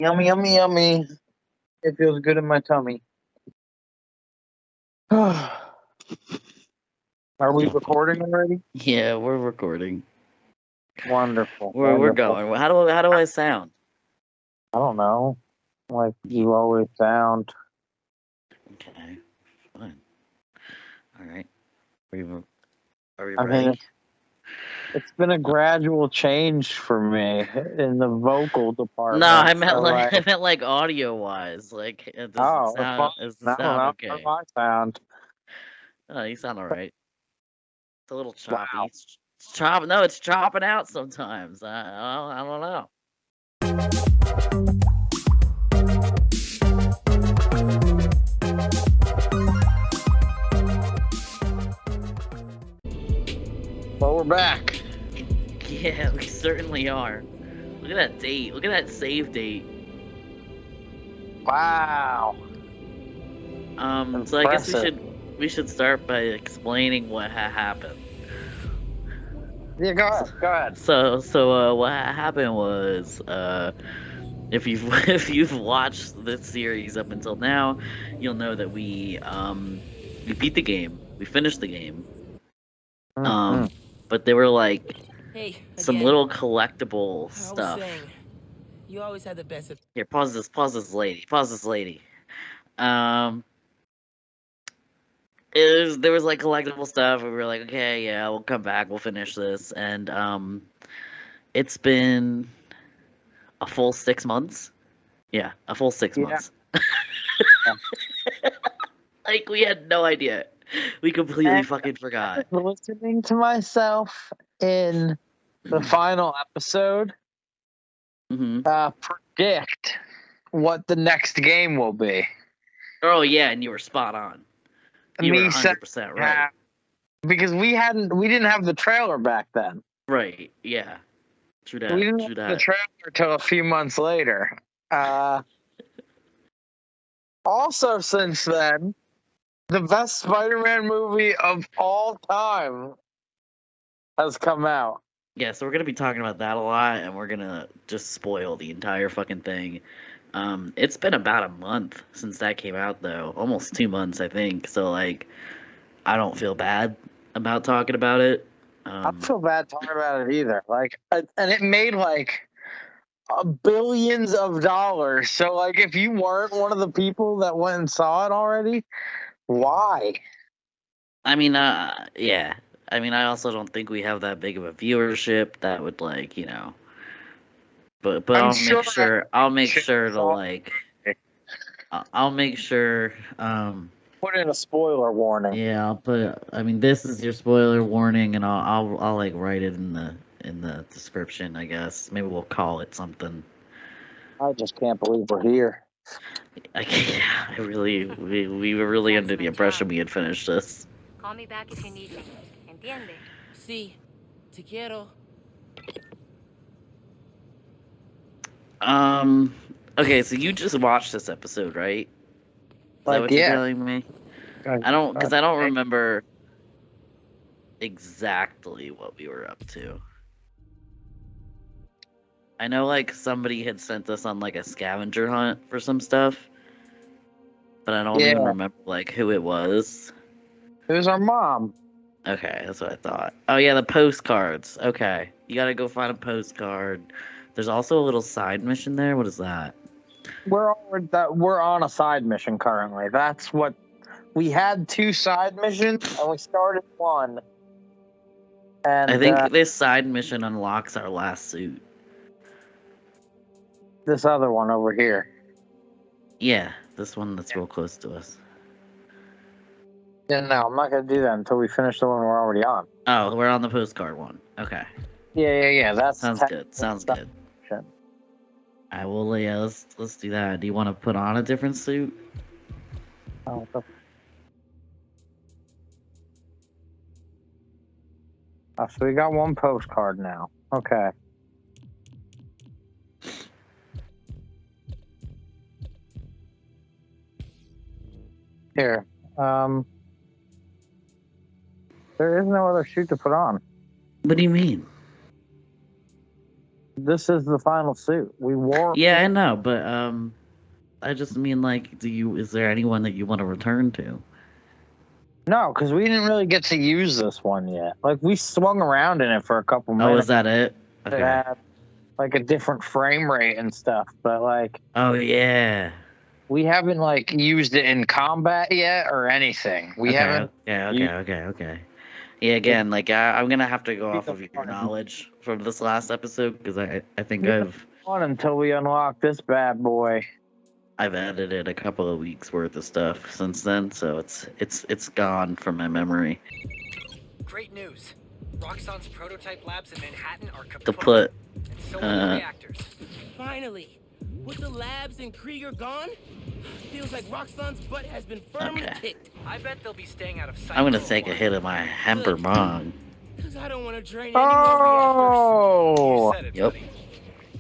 Yummy, yummy, yummy. It feels good in my tummy. Are we recording already? Yeah, we're recording. Wonderful. We're wonderful. going. How do I sound? I don't know. Like you always sound. Okay, fine. All right. Are we I mean, ready? it's been a gradual change for me in the vocal No, department. I meant So, like I meant like audio wise. Like, does it oh, it's fine. sound? Does the I don't sound know. How do okay? I sound? Oh, you sound all right. It's a little choppy. Wow. It's chopping. No, it's chopping out sometimes. I don't know. Well, we're back. Yeah, we certainly are. Look at that date. Look at that save date. Wow. So I guess Impressive. we should start by explaining what happened. Yeah, go ahead. Go ahead. So what happened was if you've if you've watched this series up until now, you'll know that we beat the game. We finished the game. Mm-hmm. But there were like Hey, some again. little collectible I was stuff. saying, you always had the best of... Here, pause this lady. Um there was like collectible stuff. We were like, okay, yeah, we'll come back, we'll finish this. And it's been a full 6 months. Yeah, a full 6 months. Like, we had no idea. We completely And fucking forgot. listening to myself in the final episode Hmm. predict what the next game will be. Oh yeah, and you were spot on. You were Me saying 100% right. because we didn't have the trailer back then. Right, yeah. True that. We didn't True have the that. trailer till a few months later. Also, since then, the best Spider-Man movie of all time has come out. Yeah, so we're gonna be talking about that a lot, and we're gonna just spoil the entire fucking thing. It's been about a month since that came out, though. Almost 2 months, I think. So, like, I don't feel bad about talking about it. I don't feel bad talking about it either. Like, and it made like billions of dollars. So, like, if you weren't one of the people that went and saw it already, why? I mean, yeah. I mean, I also don't think we have that big of a viewership that would, like, But I'm I'll sure make sure. I'll make sure to saw like. I'll make sure. put in a spoiler warning. Yeah, I'll put. I mean, this is your spoiler warning, and I'll like write it in the description. I guess maybe we'll call it something. I just can't believe we're here. I can't. We were really under the impression we had finished this. Call me back if you need me. Entiende? Sí, te quiero. Okay, so you just watched this episode, right? Is that what you're telling me? I don't remember exactly what we were up to. I know, like, somebody had sent us on like a scavenger hunt for some stuff, but I don't even remember like who it was. It was our mom. Okay, that's what I thought. Oh yeah, the postcards. Okay, you gotta go find a postcard. There's also a little side mission there. What is that? We're on a side mission currently. That's what we had, 2 side missions, and we started one. And I think this side mission unlocks our last suit. This other one over here. Yeah, this one that's real close to us. Yeah, no, I'm not gonna do that until we finish the one we're already on. Oh, we're on the postcard one. Okay. Yeah. That sounds good. Sounds good. I will. Yeah, let's do that. Do you want to put on a different suit? Oh, so we got one postcard now. Okay. Here. There is no other suit to put on. What do you mean? this is the final suit. We wore. Yeah, I know, but I just mean like, is there anyone that you want to return to? No, because we didn't really get to use this one yet. Like we swung around in it for a couple Oh, minutes. is that it? It Okay. had like a different frame rate and stuff, but like Oh yeah. we haven't like used it in combat yet or anything. We haven't. Okay. Yeah, again, like I'm gonna have to go off of your fun. knowledge from this last episode because I think Yeah. I've On until we unlock this bad boy. edited a couple of weeks worth of stuff since then, so it's gone from my memory. Great news. Roxxon's prototype labs in Manhattan are kaput. To put And so are the reactors. Finally, with the labs and Krieger gone, feels like Roxxon's butt has been firmly Okay. kicked. I bet they'll be staying out of sight. I'm gonna for a take a while. hit of my Hemper Bong. Cause I don't want to drain any more reactors. Oh, You said it, Yep. buddy.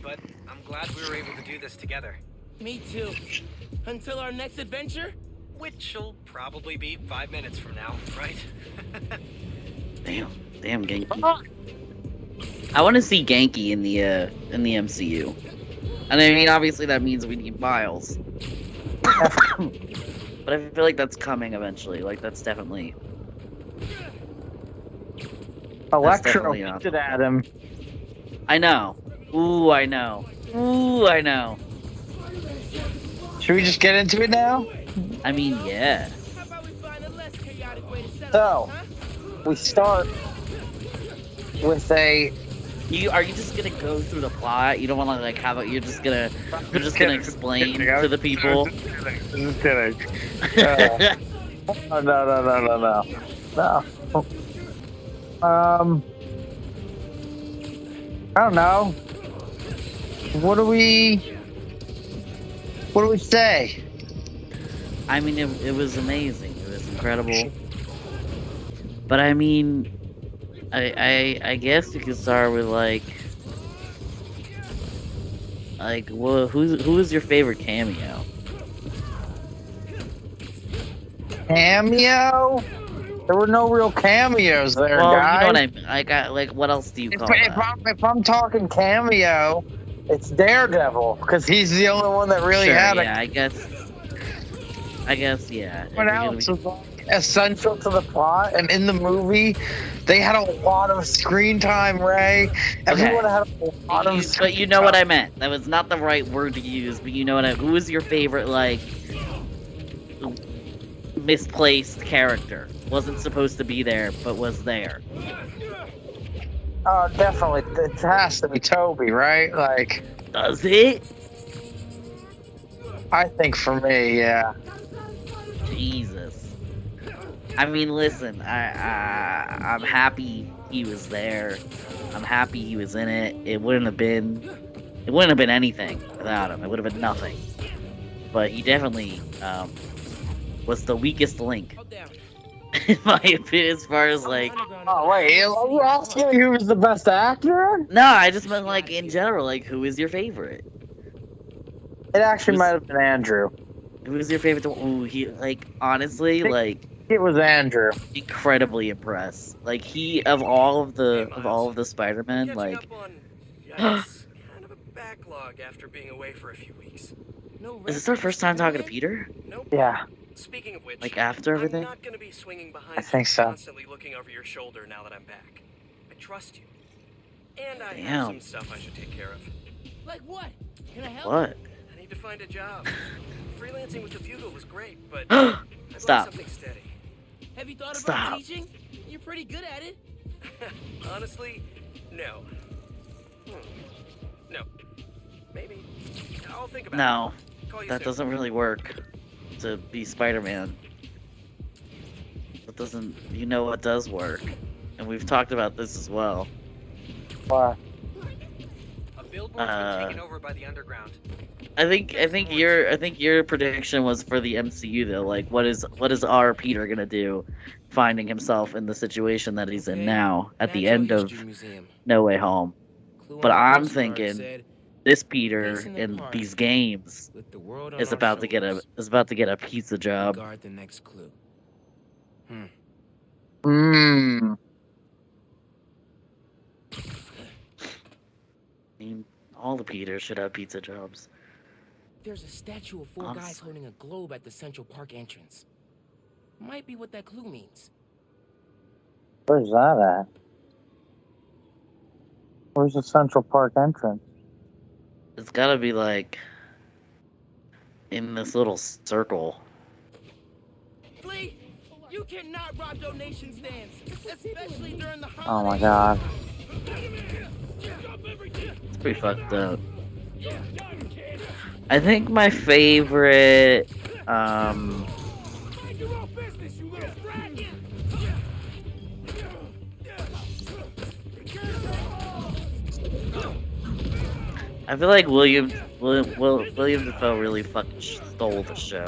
But I'm glad we were able to do this together. Me too. Until our next adventure. Which'll probably be 5 minutes from now, right? Damn Genki. I want to see Genki in the MCU. And I mean, obviously that means we need Miles. But I feel like that's coming eventually. Like that's definitely Electro definitely not- hinted at him. I know. Ooh, I know. Should we just get into it now? I mean, yeah. How about we find a less chaotic way to settle So. this, huh? We start with a. Are you just gonna go through the plot? You don't want to like have it. You're just gonna explain to the people. Just kidding. No. I don't know. What do we say? I mean, it was amazing. It was incredible. But I mean, I guess you could start with well, who is your favorite cameo? Cameo? There were no real cameos there, Well, guys. you know what I mean. Like what else do you call that? If I'm talking cameo, it's Daredevil because he's the only one that really Sure, had yeah, I guess, yeah. What else was like essential to the plot, and in the movie, they had a lot of screen time. Ray, everyone had a lot of. But you know what I meant. That was not the right word to use. But you know what who was your favorite misplaced character? Wasn't supposed to be there, but was there. Oh, definitely, it has to be Toby, right? Like, Does it? I think for me, yeah. Jesus. I mean, listen. I'm happy he was there. I'm happy he was in it. It wouldn't have been anything without him. It would have been nothing. But he definitely was the weakest link, Hold down. in my opinion, as far as like. Oh wait, you're asking who was the best actor? No, I just meant like in general. Like, who is your favorite? It actually Who's- might have been Andrew. Who is your favorite? Ooh, he honestly It was Andrew. incredibly impressed. Like he of all of the Spider-Man, Catching like up on, yikes, kind of a backlog after being away for a few weeks. No is this our first time talking to Peter? Nope. Yeah, Speaking of which, Like after everything? I'm not gonna be swinging behind I think you, so. constantly looking over your shoulder now that I'm back. I trust you. And I Damn. have some stuff I should take care of. Like what? Can I help? What? I need to find a job. Freelancing with the Bugle was great, but I'd like Stop. something steady. Have you thought Stop. about teaching? You're pretty good at it. Honestly, no. No. Maybe. I'll think about No, it. Call you that soon. doesn't really work to be Spider-Man. That doesn't. You know what does work, and we've talked about this as well. Why? A billboard's been taken over by the underground. I think your prediction was for the MCU though. Like, what is our Peter gonna do, finding himself in the situation that he's in now at the end of No Way Home? But I'm thinking this Peter in these games is about to get a pizza job. Guard the next clue. Mmm. I mean, All the Peters should have pizza jobs. There's a statue of four guys Honestly. holding a globe at the Central Park entrance. Might be what that clue means. Where's that at? Where's the Central Park entrance? It's gotta be like in this little circle. Flea, you cannot rob donation stands, especially during the Oh my holidays. god. It's pretty fucked up. I think my favorite I feel like William Dafoe really fucking stole the show.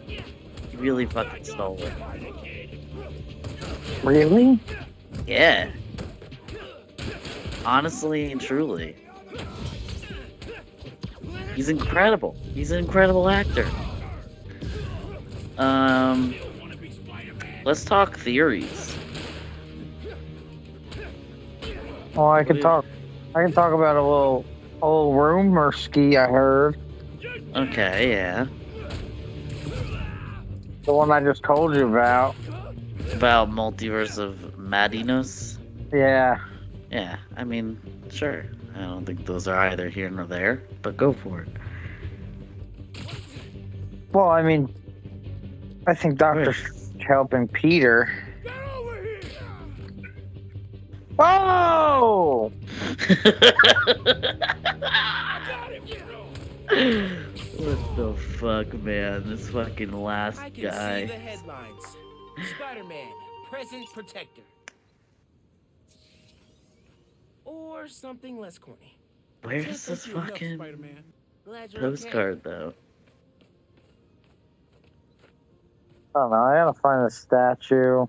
He really fucking stole it. Really? Yeah. Honestly and truly. He's incredible. He's an incredible actor. Let's talk theories. Well, I can talk about a little rumor ski I heard. Okay, yeah. The one I just told you about. About Multiverse of Madiness. Yeah. Yeah, I mean, sure. I don't think those are either here nor there, but go for it. Well, I mean, I think Doctor Strange helping Peter. Oh! What the fuck, man? This fucking last I can guy. see the headlines. Spider-Man, present protector. Or something less corny. Where's this fucking Glad you're okay. postcard, though? I don't know. I gotta find the statue.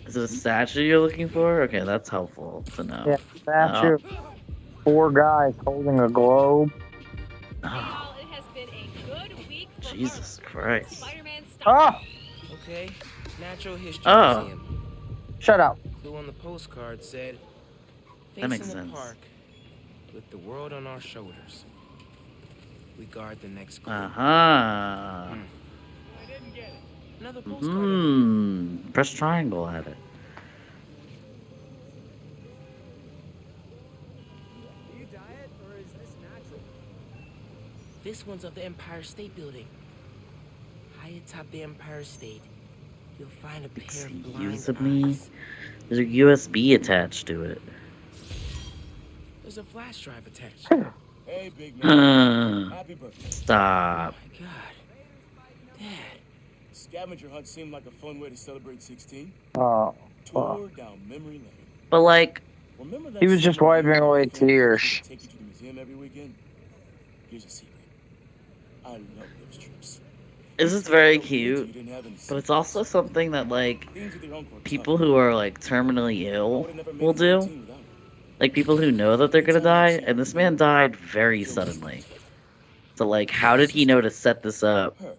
Is it a statue you're looking for? Okay, that's helpful to know. Yeah, statue. 4 guys holding a globe. Oh, It has been a good week for Jesus Christ. Spider-Man Ah! Okay, Natural History Oh. Museum. Shut up. Clue on the postcard said, That makes "Facing the sense. park with the world on our shoulders. We guard the next clue." Uh-huh. Another postcard. Press triangle at it. This one's of the Empire State Building. High atop the Empire State, you'll find a pair of blind Excuse me? eyes. There's a USB attached to it. There's a flash drive attached. Hey, big man. Happy birthday. Stop. My God. Dad. Scavenger hunt seemed like a fun way to celebrate 16. Oh. Tour down memory lane. But like, Remember that He was just summer wiping when away your family tears. used to take you to the museum every weekend? Here's a secret. I love those trips. this is very You cute, didn't have any but it's also something that like Things with your uncle are people tough. who are like terminally I ill would've never made will it to the do. team without her. Like people who know that they're gonna die, and this man died very suddenly. So like, how did he know to set this up? Her.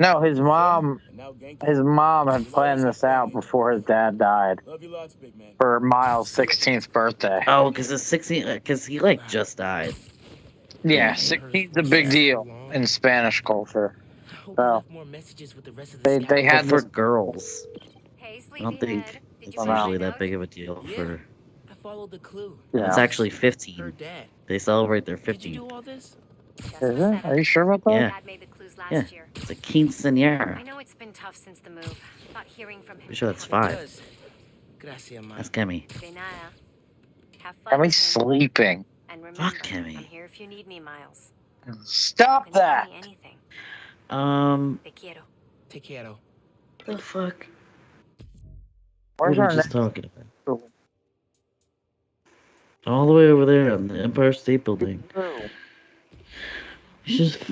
No, his mom And now gang had planned this out before his dad died Love you lots, big man. for Miles' 16th birthday. Oh, because it's 16. Because he like just died. Yeah, 16's a big deal in Spanish culture. I hope Oh. you left more messages with the rest of the They scouts. had But for this. girls, Hey, I don't think sleepyhead. Did it's you Wow. usually find that out? big of a deal for. I followed the clue. Yeah. It's actually Her 15. dad. They celebrate their Did you do 15th. all this? Just Is the it? Are setup. you sure about that? Yeah. Dad made the clues last Yeah. year. It's a I quinceañera. know it's been tough since the move. Not hearing from him. Pretty sure that's It 5. does. Gracias, ma. That's Kemi. De nada. Have fun. Are we with him. sleeping? And remember, Fuck Kimmy. I'm here if you need me, Miles. Stop You can that! tell me anything. What Te quiero. Te quiero. the fuck? Where's what are our we just next? talking about? All the way over there on the Empire State Building. You just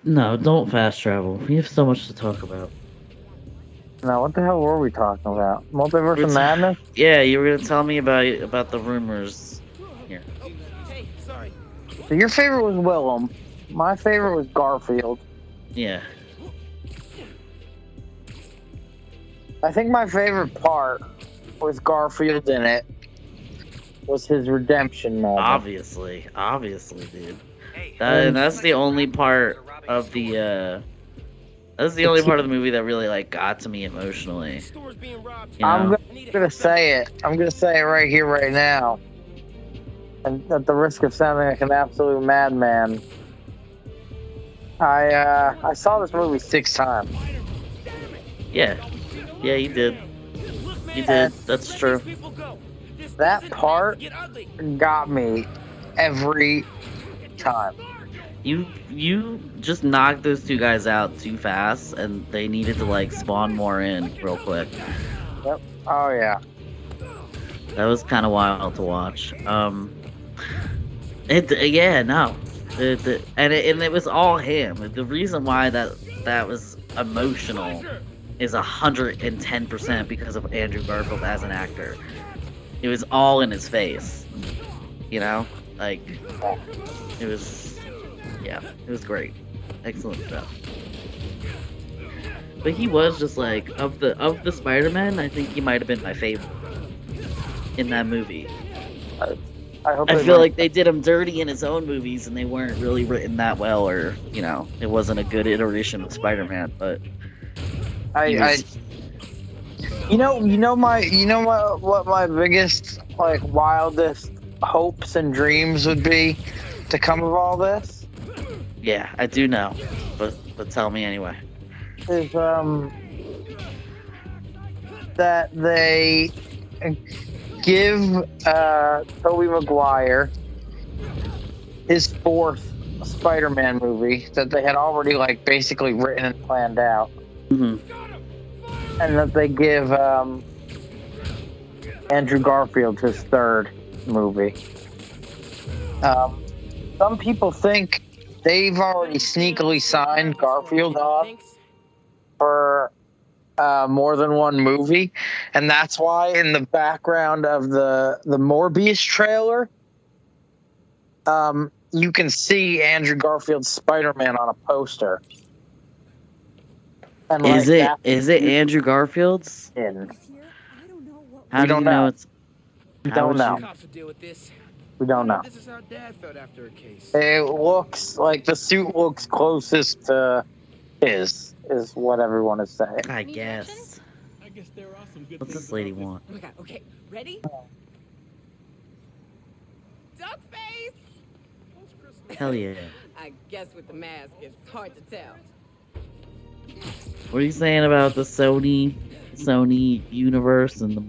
no, don't fast travel. We have so much to talk about. No, what the hell were we talking about? Multiverse of It's- Madness? Yeah, you were gonna tell me about the rumors. Here. Oh, hey, sorry. So your favorite was Willem. My favorite was Garfield. Yeah. I think my favorite part with Garfield in it was his redemption moment. Obviously, dude. Hey, That's the only part of the that's the only part of the movie that really like got to me emotionally. Store's being robbed. You I'm know? gonna say it. I'm gonna say it right here, right now. And at the risk of sounding like an absolute madman, I saw this movie 6 times. Yeah. Yeah, you did. Look, You man, did. That's let true. these people go. This That isn't about part to get ugly. got me every time. You just knocked those two guys out too fast, and they needed to like spawn more in real quick. Yep. Oh yeah. That was kind of wild to watch. Yeah, no, and it was all him. The reason why that was emotional is 110% because of Andrew Garfield as an actor. It was all in his face, you know, like it was, yeah, it was great, excellent stuff. But he was just like of the Spider-Man, I think he might have been my favorite in that movie. I hope. I they feel learn- like they did him dirty in his own movies, and they weren't really written that well, or you know, it wasn't a good iteration of Spider-Man. But he I was, you know what my biggest like wildest hopes and dreams would be to come of all this yeah, I do know, but tell me anyway. is that they give Tobey Maguire his 4th Spider-Man movie that they had already like basically written and planned out, Hmm. and that they give Andrew Garfield his 3rd movie. Some people think they've already sneakily signed Garfield on for more than one movie, and that's why in the background of the Morbius trailer, you can see Andrew Garfield's Spider-Man on a poster. And Is like, it that's is it Andrew Garfield's? in. How We do don't you know know. it's? We How don't would know. you? Cops will deal with this. We don't know. This is how Dad felt after a case. It looks like the suit looks closest to his, is what everyone is saying. I guess. I guess there are some good What's things this lady about want? Oh my god, okay, ready? Duck face! Hell yeah! I guess with the mask, it's hard to tell. What are you saying about the Sony universe and the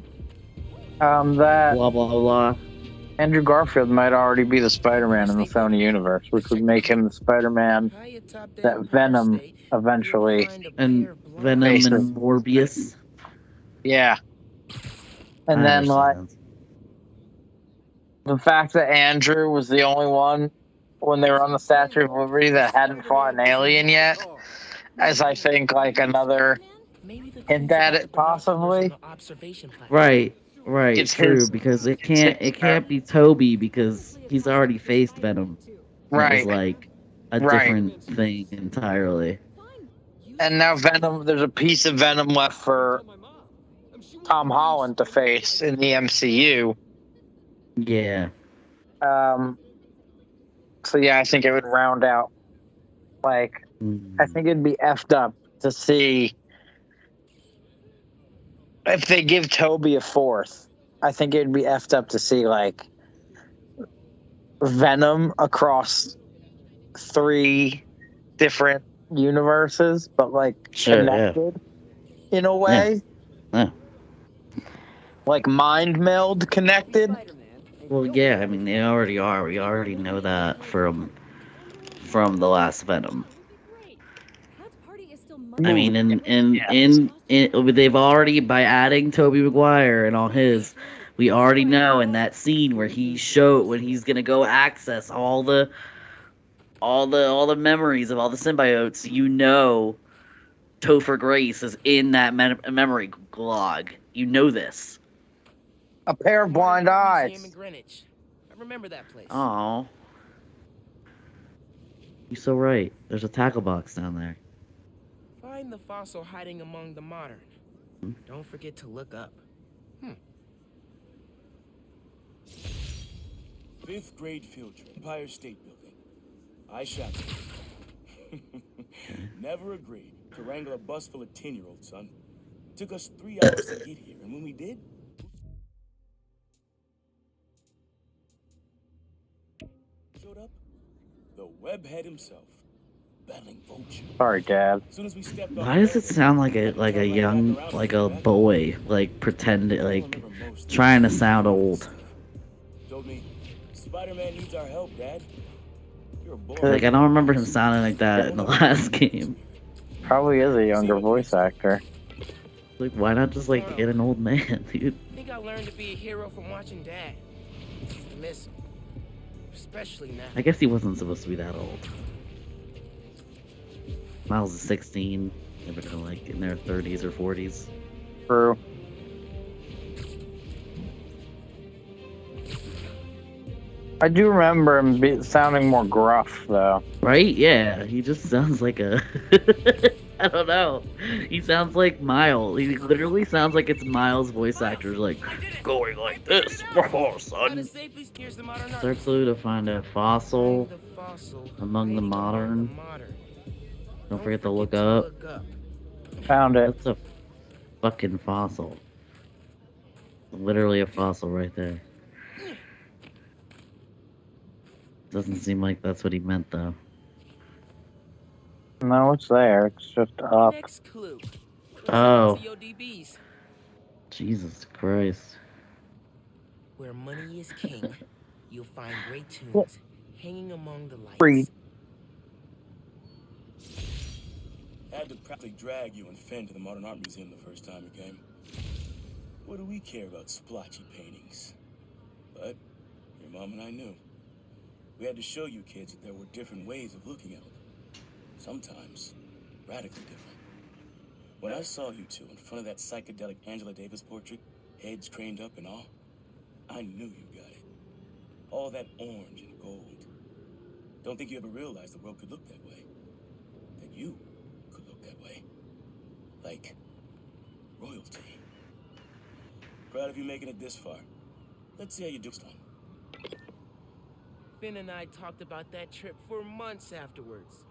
That blah blah blah? Andrew Garfield might already be the Spider-Man in the Sony universe, which would make him the Spider-Man that Venom eventually. And Venom Basically. and Morbius. Yeah. And I then like understand. the fact that Andrew was the only one when they were on the Statue of Liberty that hadn't fought an alien yet, as I think like another hint at it possibly. Right, It's true, his- because it it's his- can't be Toby because he's already faced Venom. And it was Right. like a Right. different thing entirely. And now Venom, there's a piece of Venom left for Tom Holland to face in the MCU. Yeah. So yeah, I think it would round out. Like, I think it'd be effed up to see if they give Toby a 4th. I think it'd be effed up to see like Venom across 3 different universes, but like Sure, yeah. connected in a way. Yeah. Like mind meld connected. Well, yeah. I mean, they already are. We already know that from the last Venom. I mean, they've already, by adding Tobey Maguire and all his, we already know in that scene where he showed when he's gonna go access all the memories of all the symbiotes. You know, Topher Grace is in that memory log. You know this. A pair of blind eyes. Museum in Greenwich. I remember that place. Oh, you're so right. There's a tackle box down there. Find the fossil hiding among the modern. Don't forget to look up. 5th grade field trip, Empire State Building. I shot you. Never agreed to wrangle a bus full of 10-year-olds, son. Took us 3 hours to get here, and when we did, showed up the webhead himself, battling Vulture. Sorry, Dad. As soon as we stepped off Why the does it elevator, sound like I a had to like turn a right back young around like and a go back. boy like pretend I like remember most trying to things. sound old? Told me, Spider-Man needs our help, Dad. You're a boy. Like I don't remember him sounding like that in the last game. Probably is a younger voice actor. Like why not just like get an old man, dude? I think I learned to be a hero from watching Dad. I miss him. Especially now. I guess he wasn't supposed to be that old. Miles is 16. They're like in their 30s or 40s. True. I do remember him sounding more gruff, though. Right? Yeah. He just sounds like a. I don't know. He sounds like Miles. He literally sounds like it's Miles' voice actors, like going like this. Oh, How to son. safely steers the modern art. Search clue to find a fossil. Find the fossil among the hiding modern. the modern. Don't forget to look up. Found it. That's a fucking fossil. Literally a fossil right there. Doesn't seem like that's what he meant, though. No, it's there. It's just up. Next clue. Oh. CODBs. Jesus Christ. Where money is king, you'll find great tunes hanging among the lights. Free. Had to practically drag you and Finn to the Modern Art Museum the first time you came. What do we care about splotchy paintings? But your mom and I knew. We had to show you kids that there were different ways of looking at them. Sometimes radically different. When I saw you two in front of that psychedelic Angela Davis portrait, heads craned up and all, I knew you got it. All that orange and gold. Don't think you ever realized the world could look that way. That you could look that way. Like royalty. Proud of you making it this far. Let's see how you do this one. Finn and I talked about that trip for months afterwards.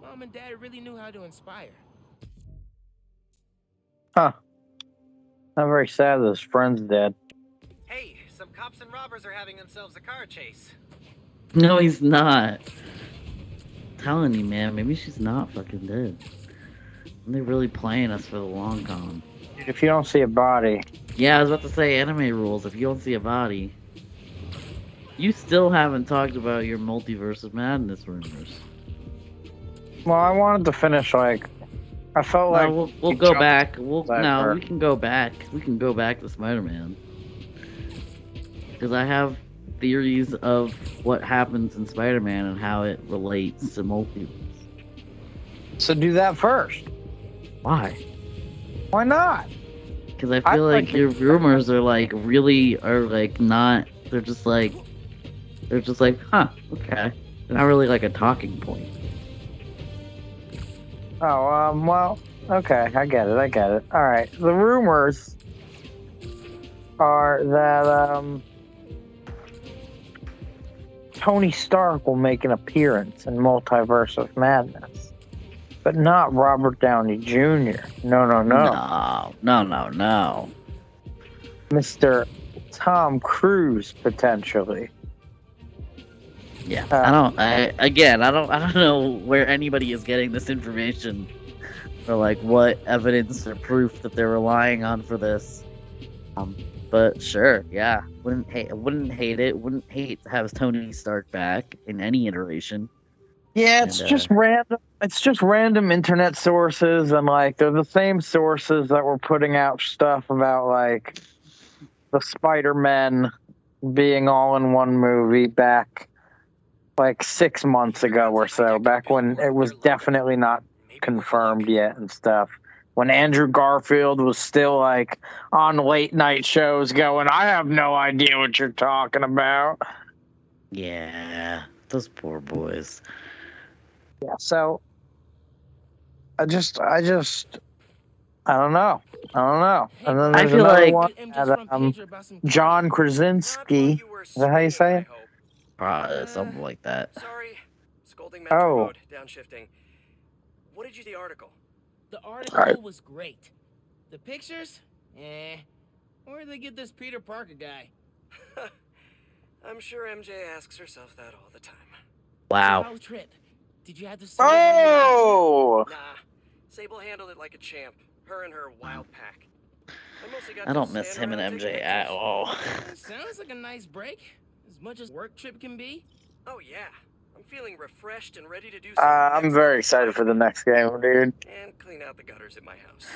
Mom and Dad really knew how to inspire. Huh. Not very sad that his friend's dead. Hey, some cops and robbers are having themselves a car chase. No, he's not. I'm telling you, man, maybe she's not fucking dead. They're really playing us for the long con. If you don't see a body, Yeah, I was about to say anime rules. If you don't see a body, you still haven't talked about your multiverse of madness rumors. well, I wanted to finish like. I felt like we'll you go jumped back. that We can go back. We can go back to Spider-Man because I have theories of what happens in Spider-Man and how it relates to multiverse. So do that first. Why? Why not? Because I I feel like think your rumors are like really are like not. They're just like, huh? Okay. They're not really like a talking point. Oh, well, okay, I get it. All right, the rumors are that Tony Stark will make an appearance in Multiverse of Madness, but not Robert Downey Jr. No. No. Mr. Tom Cruise potentially. Yeah, I don't know where anybody is getting this information, or like what evidence or proof that they're relying on for this. But sure, yeah, wouldn't hate it. Wouldn't hate to have Tony Stark back in any iteration. Yeah, it's And, just random. It's just random internet sources, and like they're the same sources that were putting out stuff about like the Spider-Man being all in one movie back like 6 months ago or so, back when it was definitely not confirmed yet and stuff. When Andrew Garfield was still like on late night shows going, I have no idea what you're talking about. Yeah, those poor boys. Yeah, so I I don't know. And then I there's feel another like- one at John Krasinski. Is that how you say it? Something like that. Sorry, scolding mentor Oh. mode, downshifting. What did you the article? The Alright. article was great. The pictures? Where'd they get this Peter Parker guy? I'm sure MJ asks herself that all the time. So Wow. how was trip? Did you have to Oh! Nah, Sable handled it like a champ. Her and her wild pack. mostly got I to don't miss stand him and around taking MJ at pictures. all. Sounds like a nice break. As much as work trip can be. Oh yeah, I'm feeling refreshed and ready to do I'm next very level excited for the surviving next game, dude. and clean out the gutters at my house.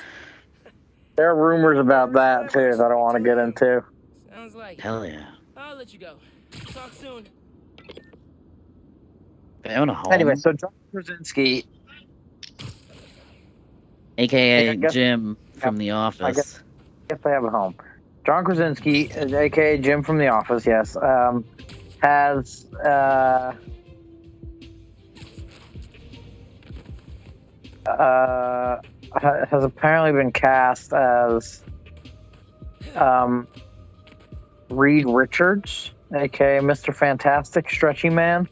There are rumors about that too that I want to get into. Sounds like. Hell yeah. I'll let you go. Talk soon. They own a home. Anyway, so John Krasinski, AKA I guess- Jim from The Office. guess they have a home. John Krasinski, aka Jim from The Office, yes, has has apparently been cast as Reed Richards, aka Mr. Fantastic, Stretchy Man.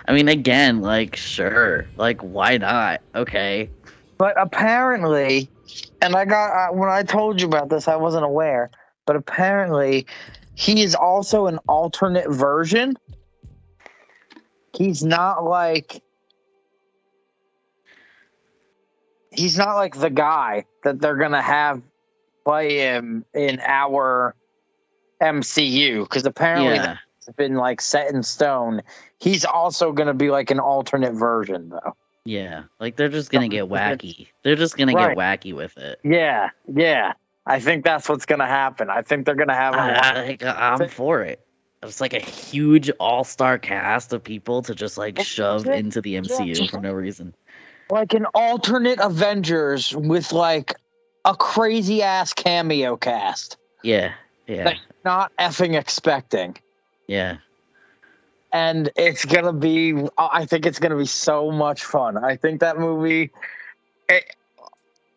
I mean, again, like, sure. Like, why not? Okay. But apparently, and I got when I told you about this, I wasn't aware. But apparently, he is also an alternate version. He's not like the guy that they're gonna have play him in our MCU, because apparently Yeah. that's been like set in stone. He's also gonna be like an alternate version, though. Yeah. Like, they're just gonna get wacky. They're just gonna get wacky with it. Yeah. I think that's what's gonna happen. I think they're gonna have I'm for it. It's like a huge all-star cast of people to just, like, shove into the MCU for no reason. like an alternate Avengers with like a crazy ass cameo cast. Yeah. Yeah. That you're not effing expecting. Yeah. And it's gonna be, I think it's gonna be so much fun. I think that movie,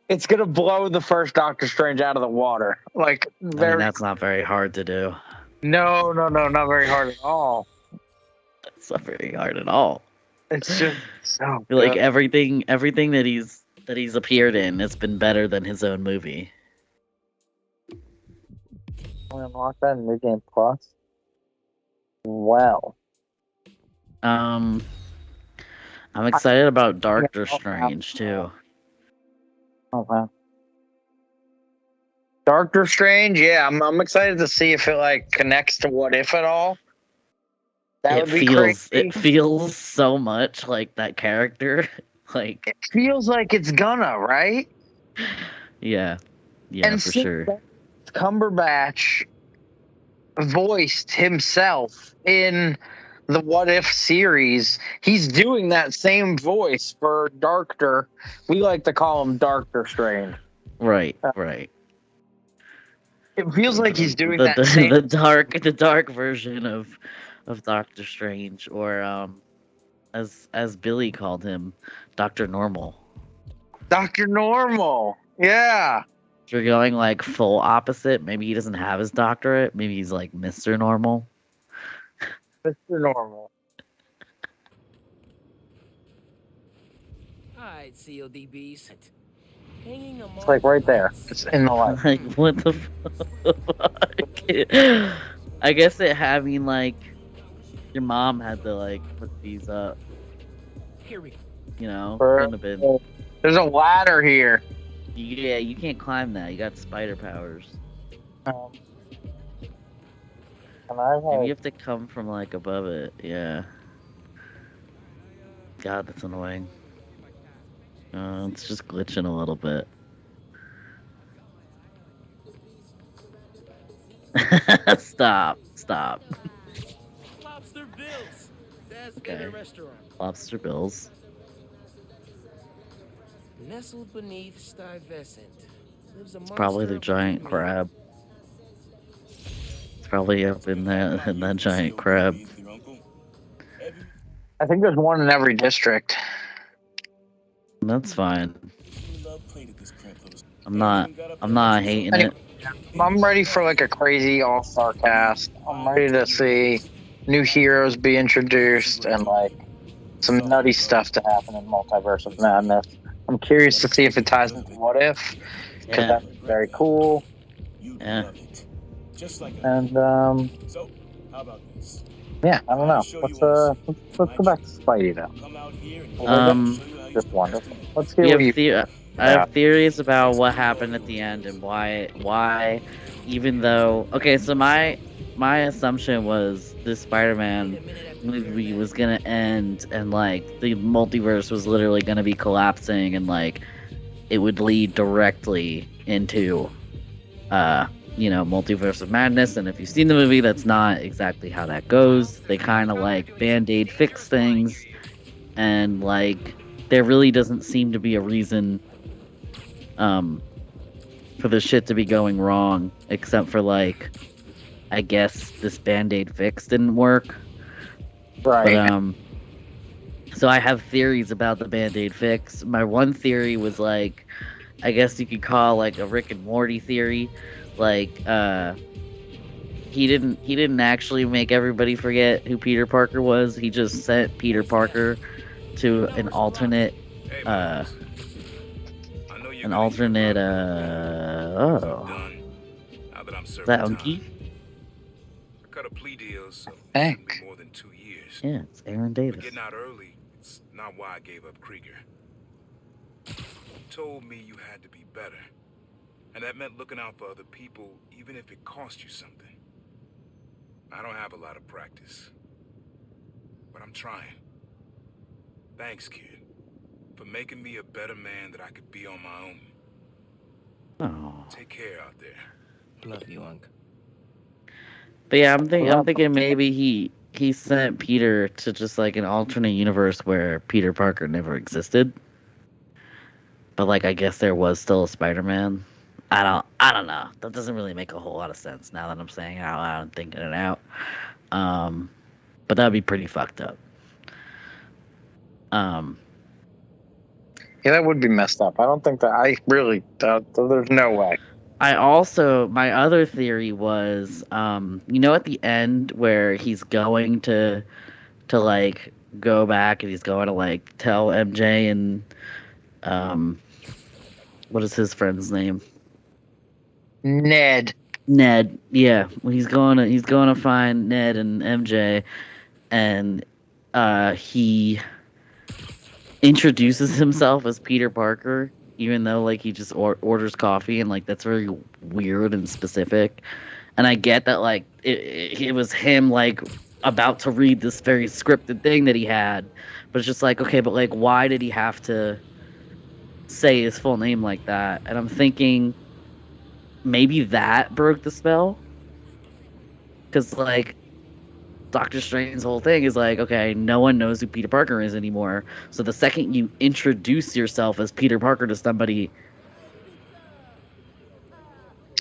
it's gonna blow the first Doctor Strange out of the water. Like, I mean, very, that's not very hard to do. no, not very hard at all. It's not very hard at all. It's just so Like good. everything that he's appeared in has been better than his own movie. Unlock that in New Game Plus. Well, I'm excited about Doctor Yeah, Strange too. oh wow. Doctor Strange, yeah, I'm excited to see if it like connects to What If at all. That would be crazy. It feels so much like that character. Like, It feels like it's gonna, right? yeah, for since sure. Cumberbatch voiced himself in the What If series. He's doing that same voice for Doctor. We like to call him Doctor Strange. Right, right. It feels like he's doing the, that the, same. the dark version of Doctor Strange, or as Billy called him, Dr. Normal. Dr. Normal. Yeah. If you're going like full opposite, maybe he doesn't have his doctorate. Maybe he's like Mr. Normal. Mr. Normal. Alright, CODBs. Hanging them It's like right there. It's in the light. Like, what the fuck? I guess it having like your mom had to like put these up, Here we go. you know, For- wouldn't have been. There's a ladder here. Yeah, you can't climb that. You got spider powers. Can I Maybe you have to come from like above it. Yeah. God, that's annoying. It's just glitching a little bit. Stop. Lobster Bills. That's Okay. favorite restaurant. Lobster bills. Nestled beneath Stuyvesant. Lives a Probably the giant crab. It's probably up in that giant crab. I think there's one in every district. That's fine. You love played at this crap little- I'm not hating Anyway, it. I'm ready for like a crazy all-star cast. I'm ready to see new heroes be introduced and like some nutty stuff to happen in Multiverse of Madness. I'm curious to see if it ties into What If, because Yeah. that's very cool. You Yeah. love it. Just like And So, how about this? yeah, I don't know. Let's go back to Spidey though. Come out here and Well, we're Um, show you how you just spend wonderful. the Let's we hear have what you. I have theories about what happened at the end and why even though okay, so my assumption was this Spider-Man movie was gonna end and like the multiverse was literally gonna be collapsing and like it would lead directly into Multiverse of Madness. And if you've seen the movie, that's not exactly how that goes. They kind of like band-aid fix things, and like there really doesn't seem to be a reason for the shit to be going wrong, except for like I guess this band-aid fix didn't work. Right. But so I have theories about the band-aid fix. My one theory was like, I guess you could call like a Rick and Morty theory. Like, he didn't actually make everybody forget who Peter Parker was. He just sent Peter Parker to an alternate oh. Is that Unky? I cut a plea deal, so Hank. more than 2 years. Yeah, it's Aaron Davis. Getting out early, it's not why I gave up Krieger. You told me you had to be better. And that meant looking out for other people, even if it cost you something. I don't have a lot of practice, but I'm trying. Thanks, kid, for making me a better man that I could be on my own. Oh. Take care out there. Love you, Unc. But yeah, I'm thinking maybe he sent Peter to just like an alternate universe where Peter Parker never existed. But like I guess there was still a Spider-Man. I don't know. That doesn't really make a whole lot of sense now that I'm saying it out loud and thinking it out. But that'd be pretty fucked up. Yeah, that would be messed up. I don't think that. I really. There's no way. My other theory was, at the end where he's going to like go back and he's going to like tell MJ and, what is his friend's name? Ned. Yeah. When he's going to find Ned and MJ, and he introduces himself as Peter Parker, even though like he just orders coffee, and like that's very weird and specific. And I get that like it was him like about to read this very scripted thing that he had, but it's just like, okay, but like why did he have to say his full name like that? And I'm thinking maybe that broke the spell, because like Doctor Strange's whole thing is like, okay, no one knows who Peter Parker is anymore. So the second you introduce yourself as Peter Parker to somebody,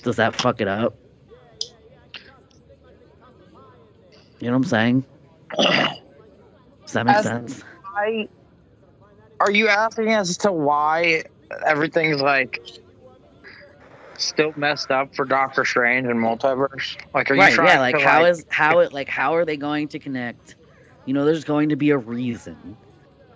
does that fuck it up? You know what I'm saying? Does that make sense? Are you asking as to why everything's like still messed up for Doctor Strange and Multiverse? Like, are you trying Yeah, like to how are they going to connect? There's going to be a reason.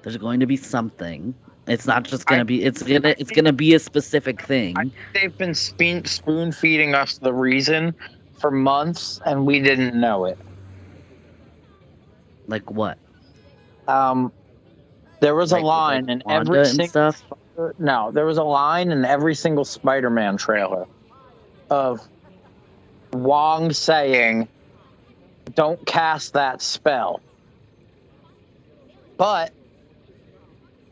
There's going to be something. It's not just gonna be. It's gonna be a specific thing. They've been spoon feeding us the reason for months, and we didn't know it. Like what? There was Like, a line like in Wanda every and single stuff? No, there was a line in every single Spider-Man trailer of Wong saying, "Don't cast that spell." But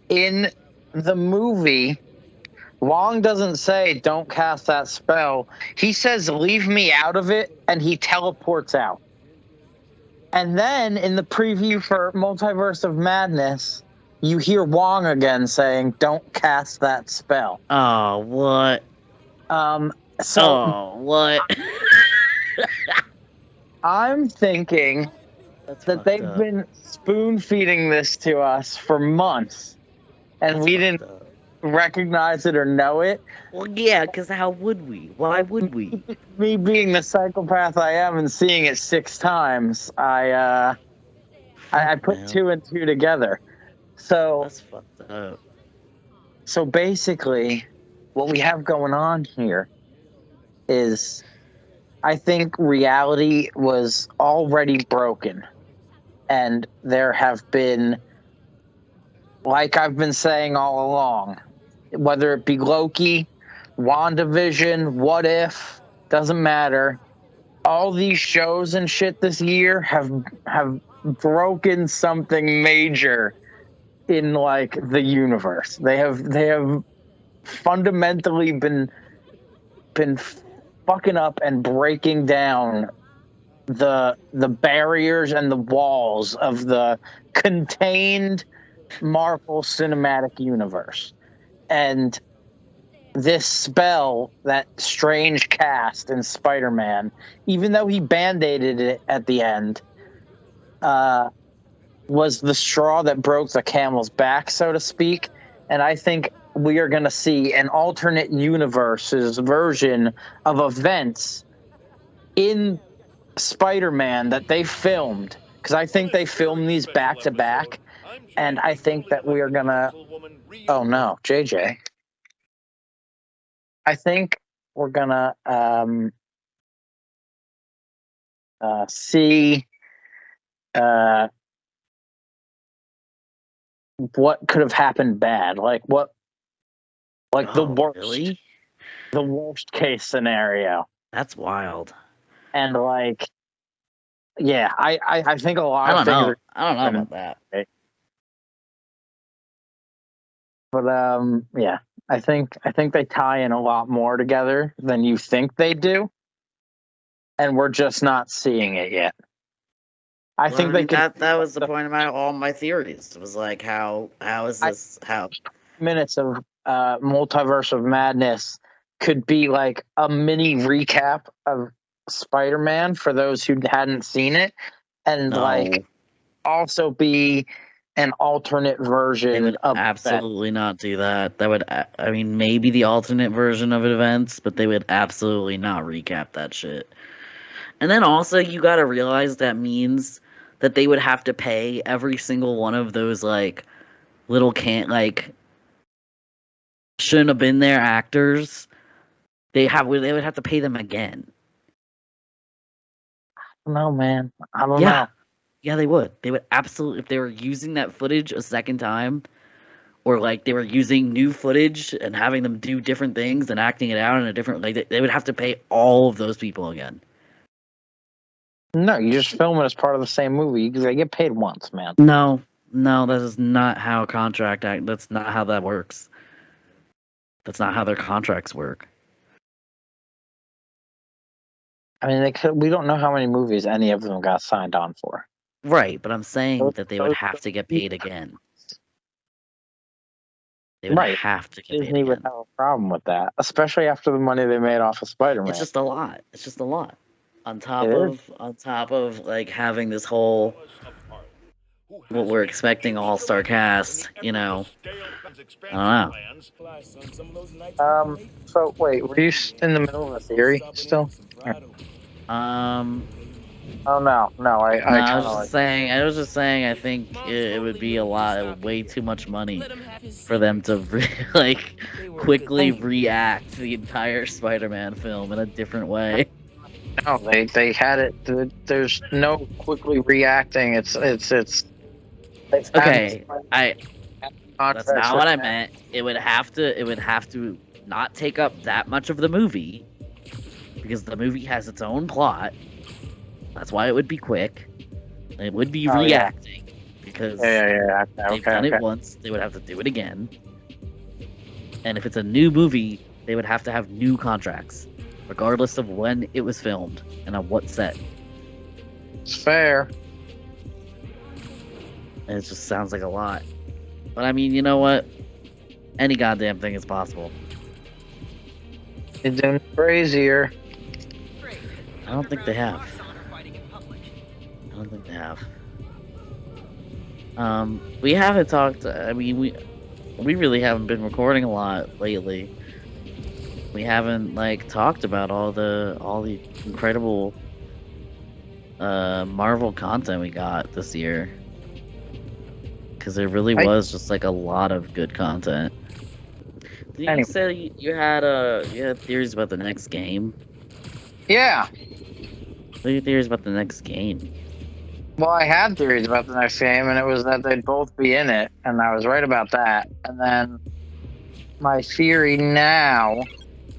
in the movie, Wong doesn't say, "Don't cast that spell." He says, "Leave me out of it," and he teleports out. And then in the preview for Multiverse of Madness, you hear Wong again saying, "Don't cast that spell." Oh, what? What? I'm thinking that they've been spoon feeding this to us for months, and we didn't recognize it or know it. Well, yeah, because how would we? Why would we? Me being the psychopath I am and seeing it 6 times, I put Man, 2 and 2 together. So that's fucked up. So basically, what we have going on here is, I think reality was already broken. And there have been, like I've been saying all along, whether it be Loki, WandaVision, What If, doesn't matter. All these shows and shit this year have broken something major in like the universe. They have fundamentally been fucking up and breaking down the barriers and the walls of the contained Marvel Cinematic Universe. And this spell, that strange cast in Spider-Man, even though he band-aided it at the end, was the straw that broke the camel's back, so to speak. And I think we are going to see an alternate universe's version of events in Spider-Man that they filmed. Because I think they filmed these back to back. And I think that we are going to... Oh, no. JJ. I think we're going to see... what could have happened bad, like the worst, Really? the worst case scenario. That's wild. And like, yeah, I think a lot I of don't things know. are, I don't know about that. but yeah, I think they tie in a lot more together than you think they do, and we're just not seeing it yet. I think they could. That was the point about all my theories. It was like, how is this? How minutes of Multiverse of Madness could be like a mini recap of Spider-Man for those who hadn't seen it, and No. like also be an alternate they version would of absolutely not do that. That would, I mean, maybe the alternate version of events, but they would absolutely not recap that shit. And then also, you gotta realize that means that they would have to pay every single one of those like little shouldn't have been there actors. They would have to pay them again. No, man, I don't Yeah. know. Yeah, they would. They would absolutely, if they were using that footage a second time, or like they were using new footage and having them do different things and acting it out in a different, like they would have to pay all of those people again. No, you just film it as part of the same movie because they get paid once, man. No, that is not how that's not how that works. That's not how their contracts work. I mean, we don't know how many movies any of them got signed on for. Right, but I'm saying that they would have to get paid again. They would Right. have to get paid Disney would again. have a problem with that, especially after the money they made off of Spider-Man. It's just a lot. It's just a lot. On top It of like having this whole what we're expecting all-star cast, you know. I don't know. So wait, were you in the middle of a theory still? Oh no, I I was just saying. I think it would be way too much money for them to like quickly react to the entire Spider-Man film in a different way. No, they had it. There's no quickly reacting. It's Okay, that's not what I meant. It would have to not take up that much of the movie because the movie has its own plot. That's why it would be quick. It would be reacting because they've done it once. They would have to do it again. And if it's a new movie, they would have to have new contracts, regardless of when it was filmed and on what set. It's fair. And it just sounds like a lot. But I mean, you know what? Any goddamn thing is possible. It's doing crazier. I don't think they have. I don't think they have. We haven't talked. I mean, we really haven't been recording a lot lately. We haven't like talked about all the incredible Marvel content we got this year. Because there really was just like a lot of good content. Did Anyway. you say you had theories about the next game? Yeah. What are your theories about the next game? Well, I had theories about the next game, and it was that they'd both be in it, and I was right about that. And then my theory now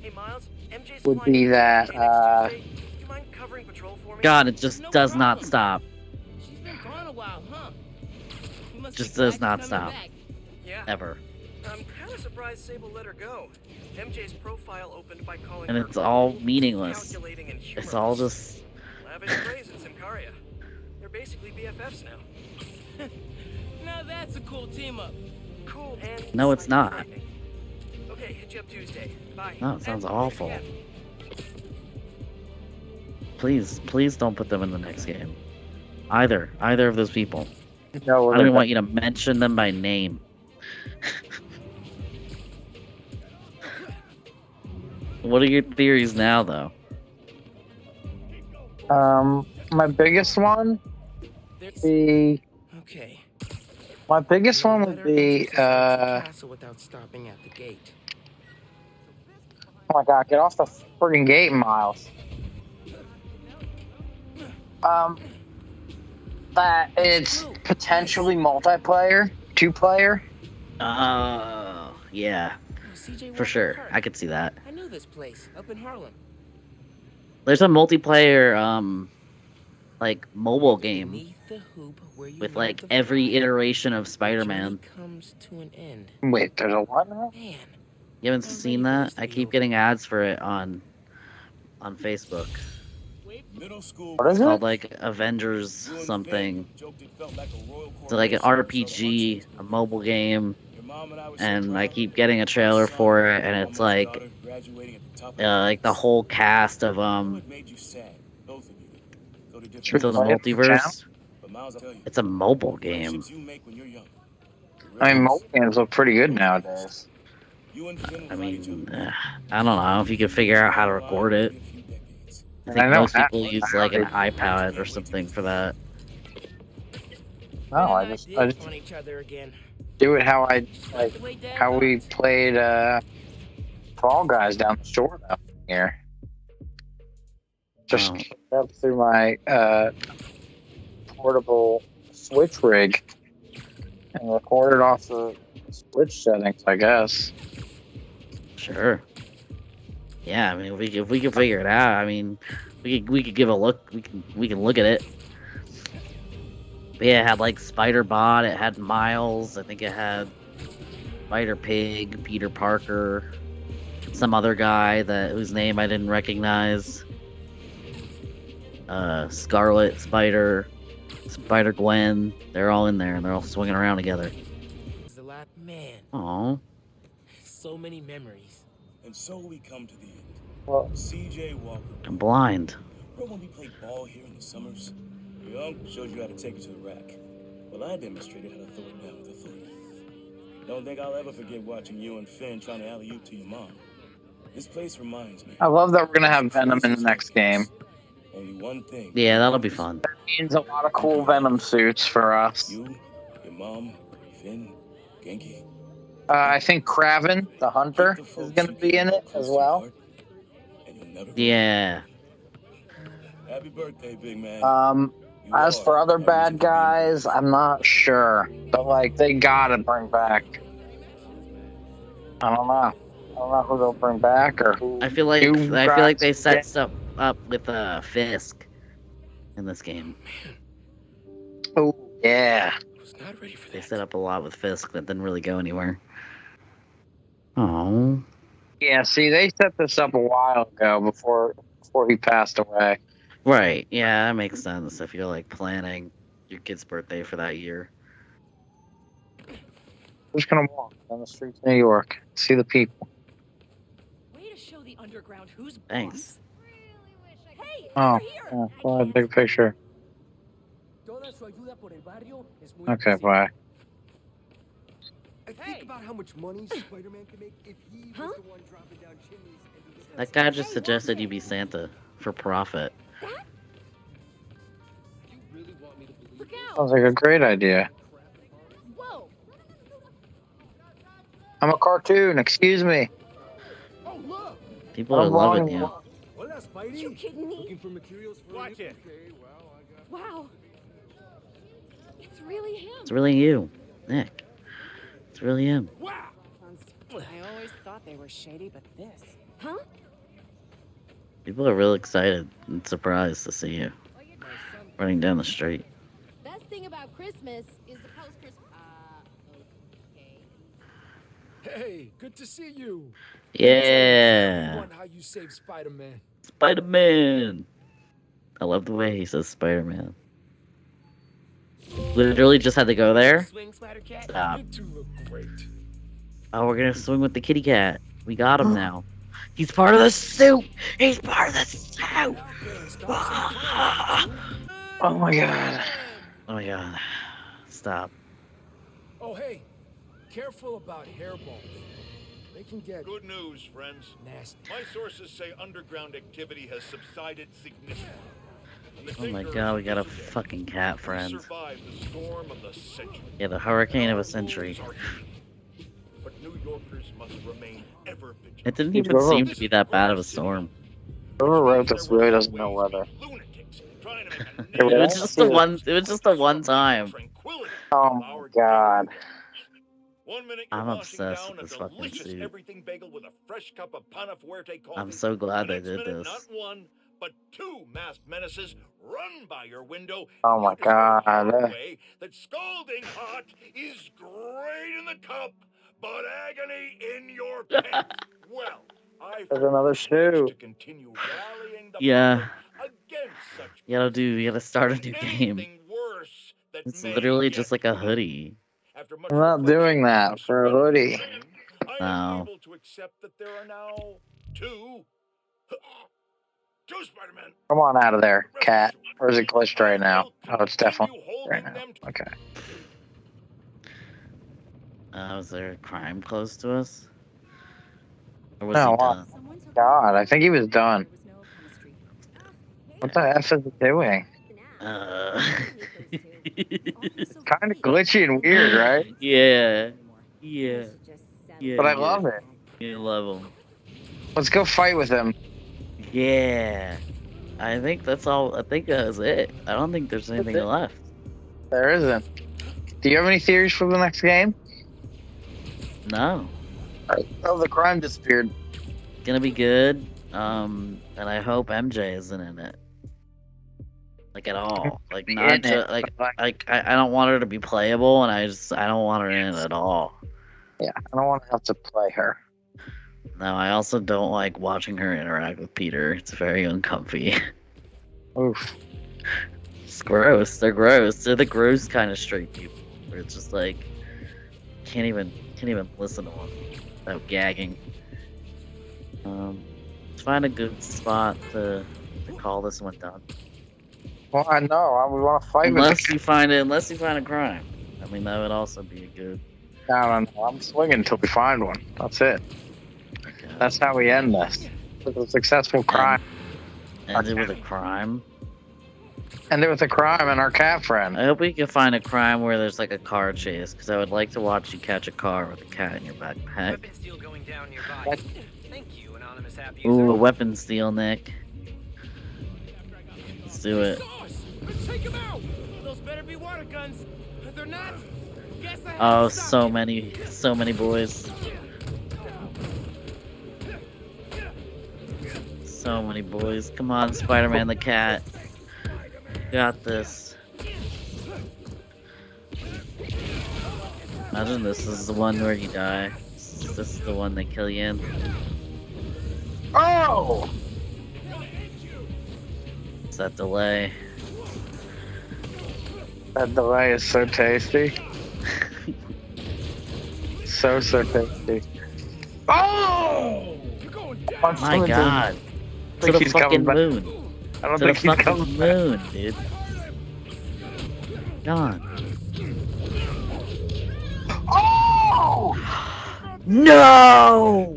Hey Miles, MJ's would flying be into that JFK next Tuesday. Do you mind covering patrol for me? God, it just No does not problem. stop. She's been gone a while, huh? You must Just be glad does she's not coming stop. back. Yeah. Ever. I'm kind of surprised Sable let her go. MJ's profile opened by calling And her it's all cold, meaningless. calculating, and It's all humorless. just... Lavish praise in Symkaria. They're basically BFFs now. Now that's a cool team up. Cool and No, it's slightly not. frightening. Okay, hit you up Tuesday. Bye. No, it sounds And awful. thanks again. Please don't put them in the next game. Either of those people. no, I don't even want you to mention them by name. What are your theories now, though? my biggest one There's... be Okay. my biggest one would be castle without stopping at the gate. oh my god, get off the friggin' gate, Miles. That it's potentially multiplayer, 2-player. Yeah, CJ for sure. I could see that. I knew this place up in Harlem. There's a multiplayer, like, mobile game Beneath the hoop where you with, learn like, to every fly, iteration of the Spider-Man. journey comes to an end. Wait, there's a what now? Man, You haven't I'm seen ready for that? this to I be keep over. getting ads for it on Facebook. Middle school. What is It's it? called, like, Avengers You and something. Finn joked it felt like a royal It's like an coronation, RPG, so a mobile game, your mom and I were so and I proud. keep getting a trailer for it, and it's Almost like, daughter graduating at the top of like the class. whole cast of, I know it made you sad, both of you. Go to different Should into the play it for town? multiverse. But Miles, I'll tell you, It's a mobile game. friendships you make when you're young. the I mean, real ones, mobile games look pretty good those nowadays. You and Finn will I find each mean, other. I don't know if you could figure out how to record it. I think I know most how- people use I like an already- iPad or something for that. No, I Man, just did on each other again. do it how I Just like the way Dad how we thought. played Fall Guys down the shore down here. Just Oh. hooked up through my portable Switch rig and recorded off the Switch settings, I guess. Sure. Yeah, I mean, if we can figure it out, I mean, we could give a look. We can look at it. But yeah, it had like Spider Bot. It had Miles. I think it had Spider Pig, Peter Parker, some other guy whose name I didn't recognize. Scarlet Spider, Spider Gwen. They're all in there and they're all swinging around together. It's a lot, man. Oh, So many memories. And so we come to the end. Well, CJ Walker. I'm blind. Remember when we played ball here in the summers? Your uncle showed you how to take it to the rack. Well, I demonstrated how to throw it down with authority. Don't think I'll ever forget watching you and Finn trying to alley-oop to your mom. This place reminds me. I love that we're gonna have Venom in the next game. Only one thing. Yeah, that'll be fun. Means a lot of cool Venom suits for us. You, your mom, Finn, Genki. I think Kraven, the Hunter, is gonna be in it as well. And you'll never Yeah. Happy birthday, big man. You As are for other my bad reason for being guys, here. I'm not sure. But like, they gotta bring back. I don't know. I don't know who they'll bring back or who. I feel like new they guys- set stuff up with Fisk in this game. Oh yeah. I was not ready for They that. set up a lot with Fisk that didn't really go anywhere. Oh, Yeah. See, they set this up a while ago before he passed away. right. Yeah, that makes sense if you're like planning your kid's birthday for that year. We're just gonna walk down the streets of New York, see the people. Way to show the underground who's Thanks. Hey, Oh, over here. yeah, well, big picture. Okay, bye. I think about how much money Spider-Man could make if he was the one dropping down chimneys and he didn't have That guy just suggested you be Santa for profit. You really want me to believe Look this? out! Sounds like a great idea. Whoa! I'm a cartoon. Excuse me. Oh, look! People are I'm loving wrong. you. Hola, Spidey. You kidding me? Looking for materials for Watch it. Okay, well, I got... Wow. It's really him. It's really you, Nick. It's really him. Wow. I always thought they were shady, but this. Huh? People are real excited and surprised to see you running down the street. Best thing about Christmas is the post-Christmas. Okay. Hey, good to see you. Yeah, Everyone how you save Spider-Man. Spider-Man. I love the way he says Spider-Man. Literally just had to go there. Swing, Spider Cat. Stop. You two look great. Oh, we're gonna swing with the kitty cat. We got him now. He's part of the suit. He's part of the suit. Oh my god. Oh my god. Stop. Oh, hey, careful about hairballs. They can get Good news, friends. nasty. My sources say underground activity has subsided significantly. And the Oh my danger god, we isn't got a visited. fucking cat We friend. survived the storm of the century. Yeah, the hurricane of a Our century. rules are hidden. But New Yorkers must remain ever vigilant. It didn't even seem to be that bad of a storm. Whoever wrote this really doesn't know weather. Lunatics trying to make a It It was name just for the one. It was just the one time. tranquility Oh of my our god. daily lives. 1 minute you're I'm washing obsessed down with this a fucking delicious suit. everything bagel with a fresh cup of Pana Fuerte coffee. I'm so glad The they next did minute, this. Not one, but two masked menaces run by your window. Oh my You discover god. the hard way that scalding hot is great in the cup, but agony in your pants. Well, I There's another wish shoe. to continue rallying the Yeah. public against such You gotta start a new game. anything worse that It's may literally yet just like a come. hoodie. After much I'm not reflection doing that and for a serenity hoodie. training, I am No. able to accept that there are now two Spider-Man. Come on out of there, Rest cat. assured, Or is it glitched I right now? will Oh, it's definitely continue right holding now. them to- Okay. Was there a crime close to us? Or was No, he what? done? God, I think he was done. What the F is he doing? Kind of glitchy and weird, right? Yeah. Yeah. Yeah. But I yeah. love it. You love him. Let's go fight with him. Yeah. I think that's all. I think that was it. I don't think there's anything it. left. There isn't. Do you have any theories for the next game? No. Oh, the crime disappeared. Gonna be good. And I hope MJ isn't in it. Like at all. Like Be not in it, just like I don't want her to be playable, and I don't want her in it at all. Yeah, I don't want to have to play her. No, I also don't like watching her interact with Peter. It's very uncomfy. Oof. It's gross. They're gross. They're the gross kind of straight people. Where it's just like can't even listen to them without gagging. Let's find a good spot to call this one done. Well, I know. We want to fight with Unless you find a crime. I mean, that would also be a good. I don't know. I'm swinging until we find one. That's it. That's how we end this. With a successful crime. End it with a crime. End it with a crime and our cat friend. I hope we can find a crime where there's like a car chase, because I would like to watch you catch a car with a cat in your backpack. Weapon steal going down nearby. Thank you, anonymous app user. Ooh, a weapon steal, Nick. Let's do it. Let's take him out. Those better be water guns. If they're not, guess I have Oh, to stop so you. many boys. So many boys. Come on, Spider-Man the cat. Got this. Imagine this is the one where you die. This is the one they kill you in. Oh! It's that delay. That delay is so tasty. so tasty. Oh! Punch him My into- god. I To think the he's coming fucking back. moon. I don't To the think he's fucking coming back. moon, dude. Gone. Oh! No!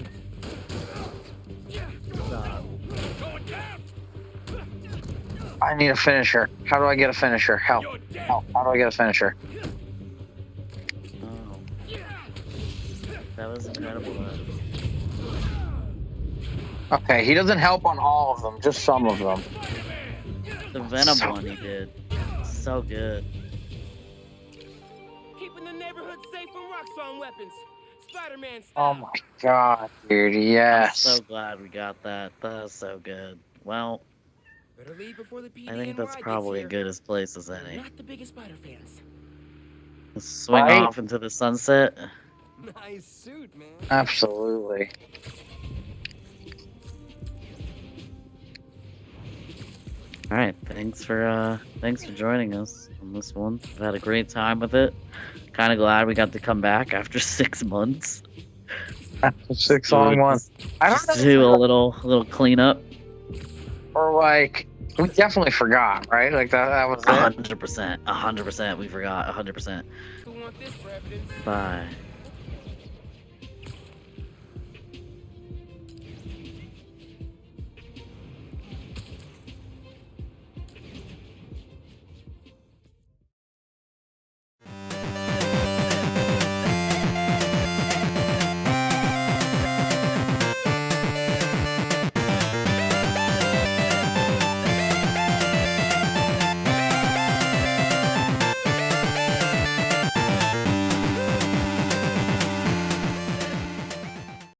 I need a finisher. How do I get a finisher? Help. Help. How do I get a finisher? Oh. That was incredible. Okay, he doesn't help on all of them, just some of them. The Venom one he did. So good. Keeping the neighborhood safe from Roxxon weapons. Spider-Man Oh style. my god, dude, yes. I'm so glad we got that. That was so good. Well, Better leave before the I think that's PDNY probably gets as here. good as place as any. Not the biggest Spider fans. Swing Right? off into the sunset. Nice suit, man. Absolutely. All right, thanks for joining us on this one. I've had a great time with it. Kind of glad we got to come back after 6 months. After 6 long ones. I don't Just know. do a little cleanup. Or like, we definitely forgot, right? Like that was it. 100%. 100%. We forgot. 100%. Who want this for evidence? Bye.